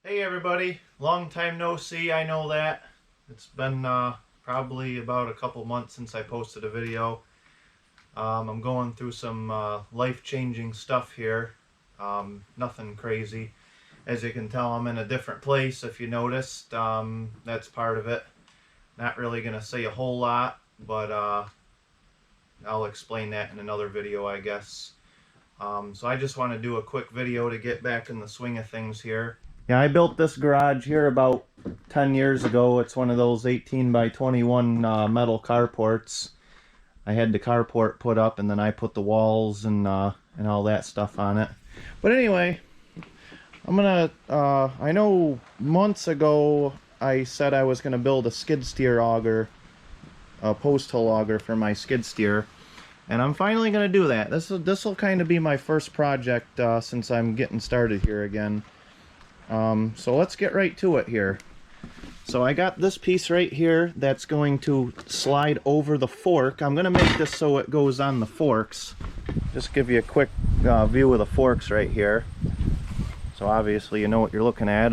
Hey everybody, long time no see, I know that. It's been probably about a couple months since I posted a video. I'm going through some life-changing stuff here. Nothing crazy. As you can tell, I'm in a different place, if you noticed. That's part of it. Not really going to say a whole lot, but I'll explain that in another video, I guess. So I just want to do a quick video to get back in the swing of things here. Yeah, I built this garage here about 10 years ago. It's one of those 18 by 21 metal carports. I had the carport put up and then I put the walls and all that stuff on it. But anyway, I know months ago I said I was gonna build a skid steer auger, a post hole auger for my skid steer. And I'm finally gonna do that. This will kind of be my first project since I'm getting started here again. So let's get right to it here. So I got this piece right here that's going to slide over the fork. I'm gonna make this so it goes on the forks. Just give you a quick view of the forks right here. So obviously you know what you're looking at.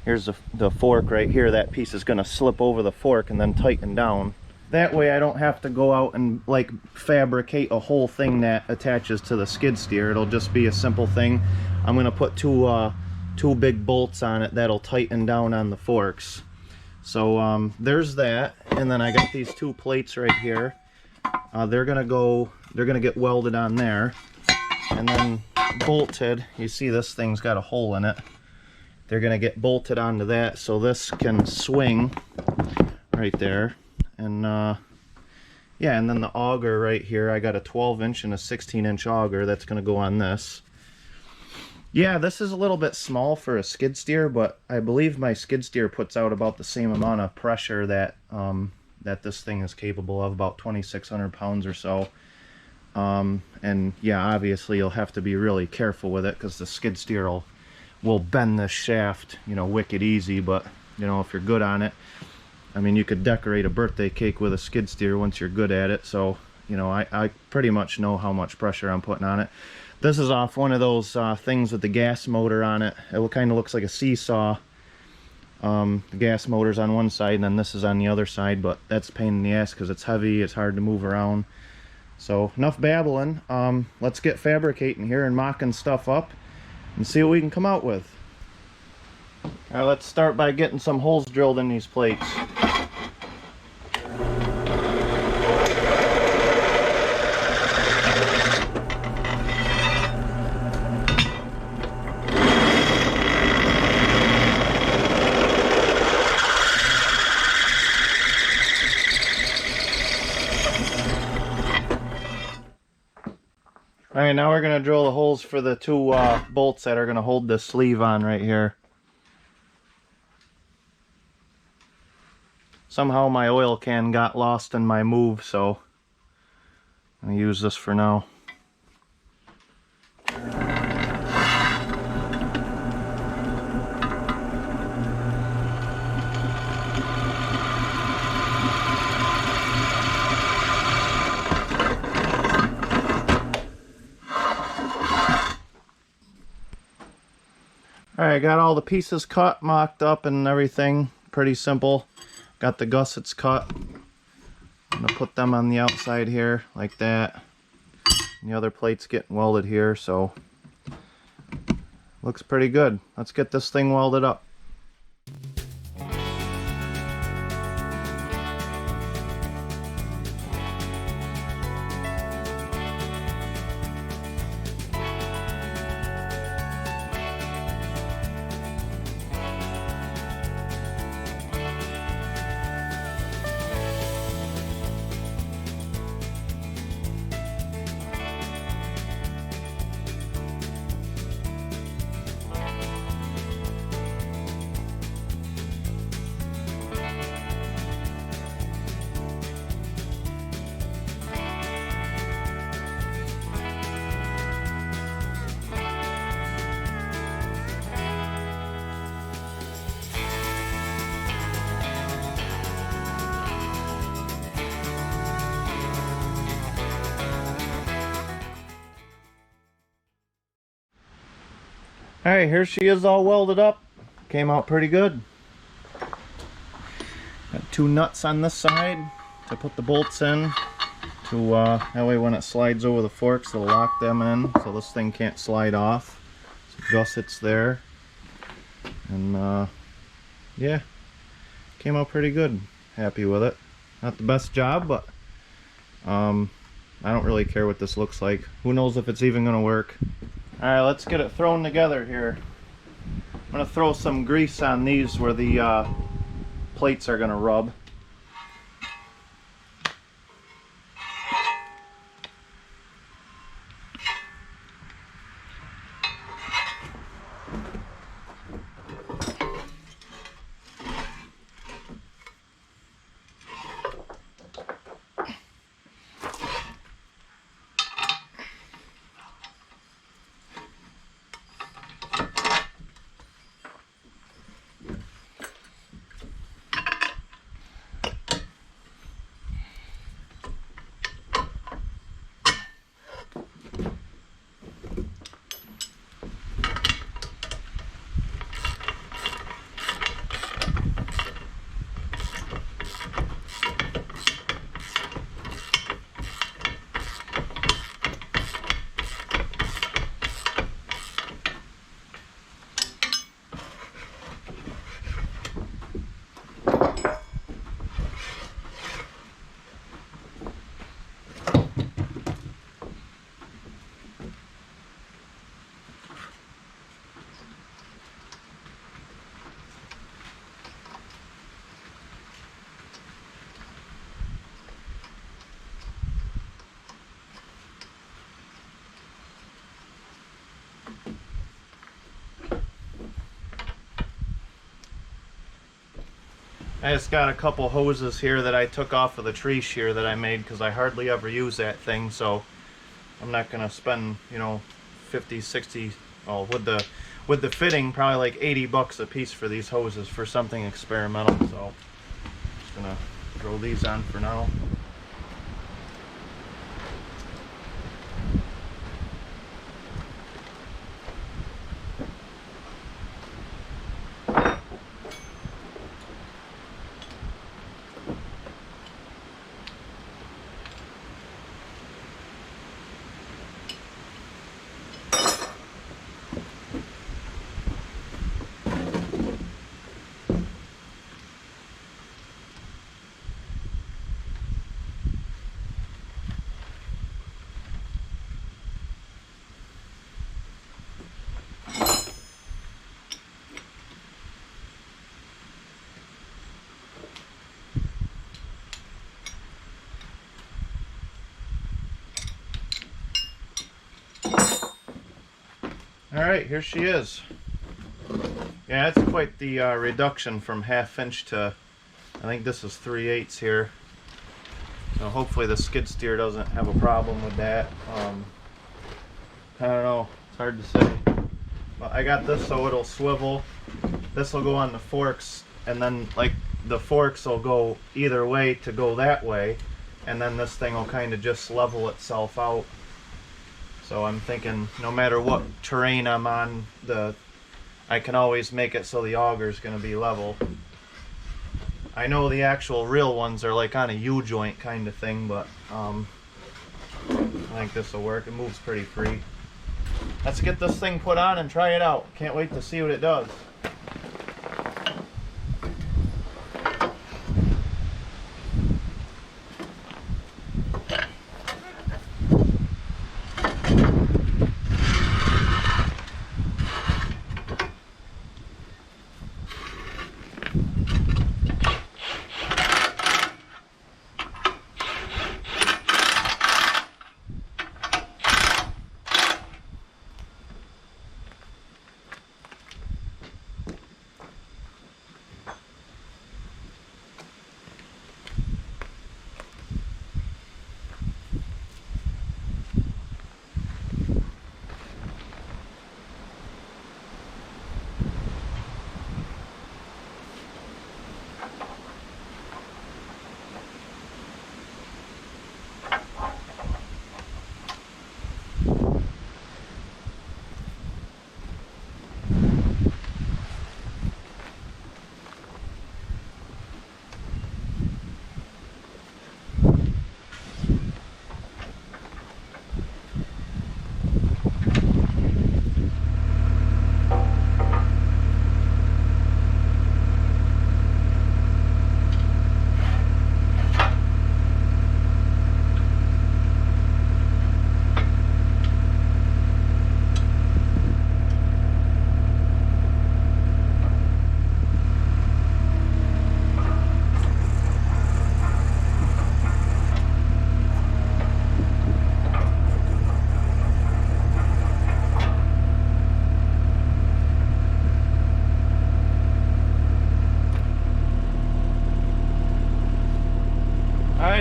Here's the fork right here. That piece is gonna slip over the fork and then tighten down. That way I don't have to go out and like fabricate a whole thing that attaches to the skid steer. It'll just be a simple thing. I'm gonna put two big bolts on it that'll tighten down on the forks. So there's that, and then I got these two plates right here. They're gonna get welded on there and then bolted. You see this thing's got a hole in it. They're gonna get bolted onto that so this can swing right there. And yeah, and then the auger right here, I got a 12-inch and a 16-inch auger that's gonna go on this. Yeah, this is a little bit small for a skid steer, but I believe my skid steer puts out about the same amount of pressure that that this thing is capable of, about 2,600 pounds or so. And yeah, obviously you'll have to be really careful with it because the skid steer will bend this shaft, you know, wicked easy. But you know, if you're good on it, I mean, you could decorate a birthday cake with a skid steer once you're good at it. So you know, I pretty much know how much pressure I'm putting on it. This is off one of those things with the gas motor on it. It kind of looks like a seesaw. The gas motor's on one side and then this is on the other side, but that's a pain in the ass because it's heavy, it's hard to move around. So enough babbling. Let's get fabricating here and mocking stuff up and see what we can come out with. Alright, let's start by getting some holes drilled in these plates. Alright, now we're going to drill the holes for the two bolts that are going to hold this sleeve on right here. Somehow my oil can got lost in my move, so I'm going to use this for now. Alright, got all the pieces cut, mocked up and everything. Pretty simple. Got the gussets cut. I'm going to put them on the outside here, like that. And the other plate's getting welded here, so looks pretty good. Let's get this thing welded up. Alright, here she is all welded up. came out pretty good. Got 2 nuts on this side to put the bolts in. That way when it slides over the forks, it'll lock them in so this thing can't slide off. So gussets there. And yeah, came out pretty good. Happy with it. Not the best job, but I don't really care what this looks like. Who knows if it's even gonna work. Alright, let's get it thrown together here. I'm gonna throw some grease on these where the plates are gonna rub. I just got a couple hoses here that I took off of the tree shear that I made because I hardly ever use that thing, so I'm not gonna spend, you know, 50, 60, well, with the fitting, probably like 80 bucks a piece for these hoses for something experimental. So just gonna throw these on for now. Alright, here she is. Yeah, it's quite the reduction from 1/2 inch to, I think this is 3/8 here. So hopefully the skid steer doesn't have a problem with that. I don't know, it's hard to say. But I got this so it'll swivel. This will go on the forks, and then like the forks will go either way to go that way, and then this thing will kind of just level itself out. So I'm thinking no matter what terrain I'm on, I can always make it so the auger is going to be level. I know the actual real ones are like on a U-joint kind of thing, but I think this will work. It moves pretty free. Let's get this thing put on and try it out. Can't wait to see what it does.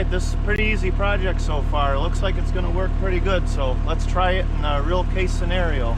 Alright, this is a pretty easy project so far. It looks like it's going to work pretty good, so let's try it in a real case scenario.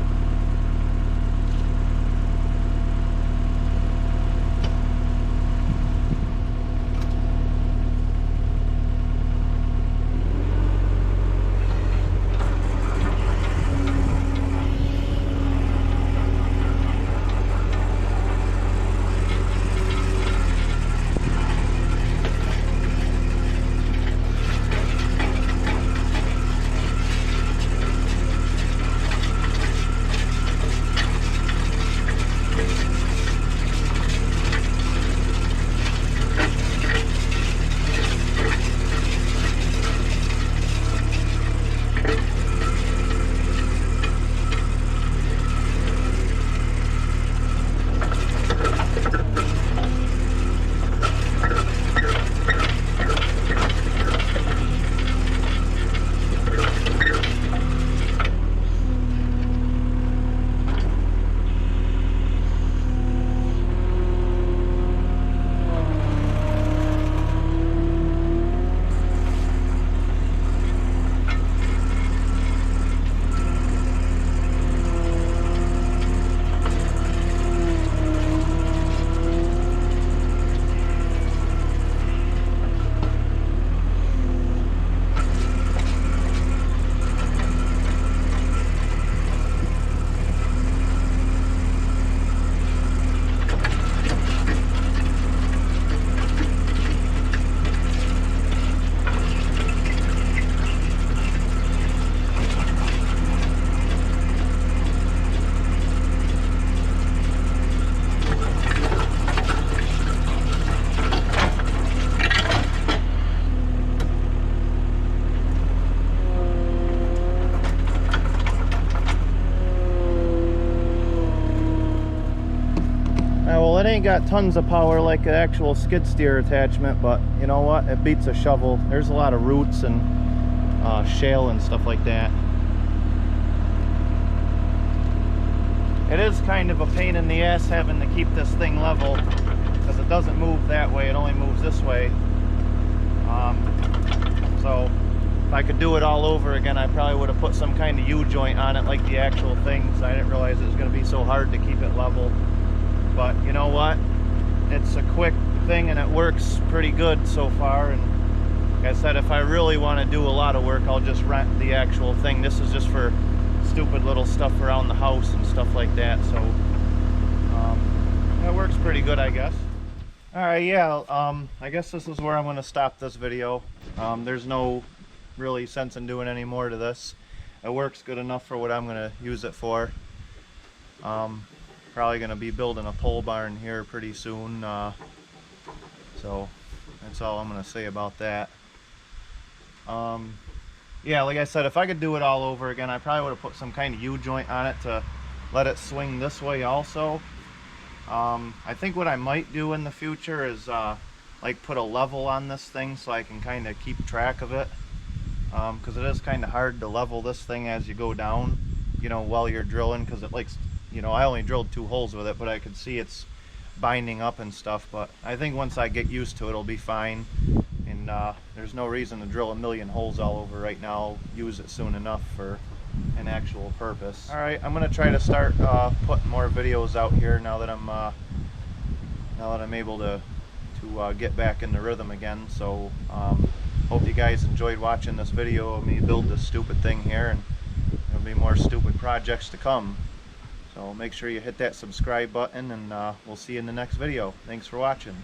Well, it ain't got tons of power like an actual skid steer attachment, but you know what? It beats a shovel. There's a lot of roots and shale and stuff like that. It is kind of a pain in the ass having to keep this thing level because it doesn't move that way, it only moves this way. So if I could do it all over again, I probably would have put some kind of U-joint on it like the actual thing, so I didn't realize it was going to be so hard to keep it level. But you know what? It's a quick thing and it works pretty good so far. And like I said, if I really want to do a lot of work, I'll just rent the actual thing. This is just for stupid little stuff around the house and stuff like that. So that works pretty good, I guess. Alright, yeah, I guess this is where I'm going to stop this video. There's no really sense in doing any more to this. It works good enough for what I'm going to use it for. Probably going to be building a pole barn here pretty soon, so that's all I'm going to say about that. Yeah, like I said, if I could do it all over again, I probably would have put some kind of U-joint on it to let it swing this way also. I think what I might do in the future is like put a level on this thing so I can kind of keep track of it, because it is kind of hard to level this thing as you go down, you know, while you're drilling, because it likes, you know, I only drilled 2 holes with it, but I could see it's binding up and stuff. But I think once I get used to it, it'll be fine. And there's no reason to drill 1,000,000 holes all over right now. I'll use it soon enough for an actual purpose. All right, I'm gonna try to start putting more videos out here now that I'm able to get back in the rhythm again. So hope you guys enjoyed watching this video of me build this stupid thing here, and there'll be more stupid projects to come. So make sure you hit that subscribe button, and we'll see you in the next video. Thanks for watching.